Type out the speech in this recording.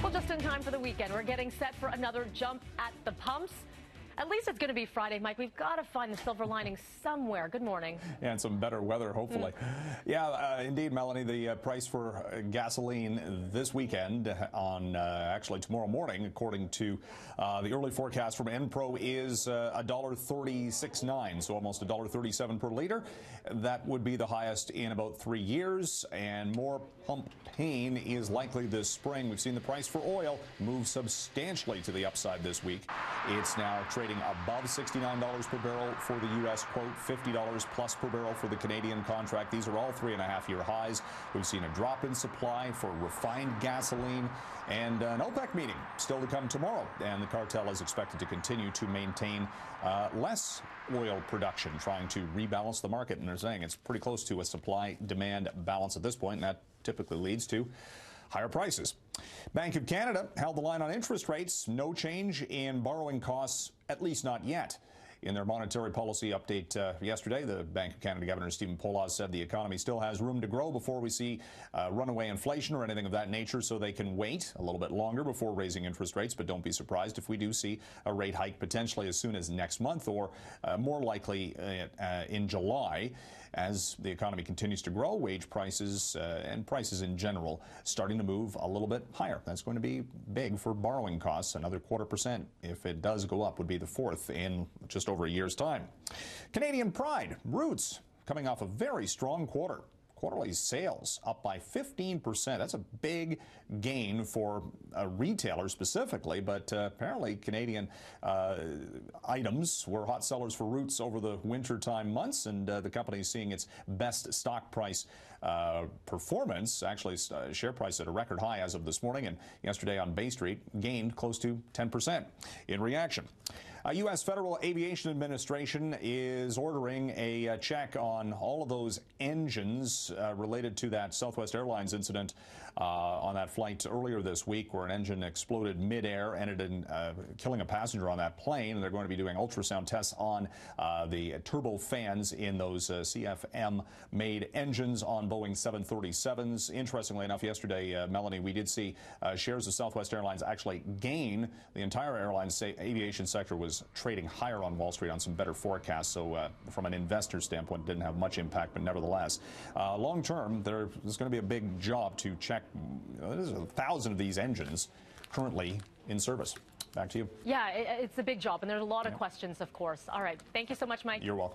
Well, just in time for the weekend, we're getting set for another jump at the pumps. At least it's going to be Friday, Mike. We've got to find the silver lining somewhere. Good morning. Yeah, and some better weather, hopefully. Yeah, indeed, Melanie, the price for gasoline this weekend on actually tomorrow morning, according to the early forecast from Enpro, is $1.36.9, so almost $1.37 per liter. That would be the highest in about 3 years, and more pump pain is likely this spring. We've seen the price for oil move substantially to the upside this week. It's now trading above $69 per barrel for the U.S. quote, $50 plus per barrel for the Canadian contract. These are all 3.5-year highs. We've seen a drop in supply for refined gasoline, and an OPEC meeting still to come tomorrow. And the cartel is expected to continue to maintain less oil production, trying to rebalance the market. And they're saying it's pretty close to a supply-demand balance at this point, and that typically leads to higher prices. Bank of Canada held the line on interest rates. No change in borrowing costs, at least not yet. In their monetary policy update yesterday, the Bank of Canada Governor Stephen Poloz said the economy still has room to grow before we see runaway inflation or anything of that nature, so they can wait a little bit longer before raising interest rates. But don't be surprised if we do see a rate hike potentially as soon as next month, or more likely in July, as the economy continues to grow, wage prices and prices in general starting to move a little bit higher. That's going to be big for borrowing costs. Another 0.25%, if it does go up, would be the fourth in just over a year's time. Canadian Pride, Roots, coming off a very strong quarter. Quarterly sales up by 15%. That's a big gain for a retailer specifically, but apparently Canadian items were hot sellers for Roots over the wintertime months, and the company is seeing its best stock price performance. Actually, share price at a record high as of this morning, and yesterday on Bay Street gained close to 10% in reaction. U.S. Federal Aviation Administration is ordering a check on all of those engines related to that Southwest Airlines incident on that flight earlier this week, where an engine exploded midair, ended in killing a passenger on that plane. And they're going to be doing ultrasound tests on the turbo fans in those CFM-made engines on Boeing 737s. Interestingly enough, yesterday, Melanie, we did see shares of Southwest Airlines actually gain. The entire airline aviation sector was trading higher on Wall Street on some better forecasts. So from an investor standpoint, it didn't have much impact, but nevertheless, long term, there's going to be a big job to check. There's 1,000 of these engines currently in service. Back to you. Yeah, it's a big job, and there's a lot of questions, of course. All right. Thank you so much, Mike. You're welcome.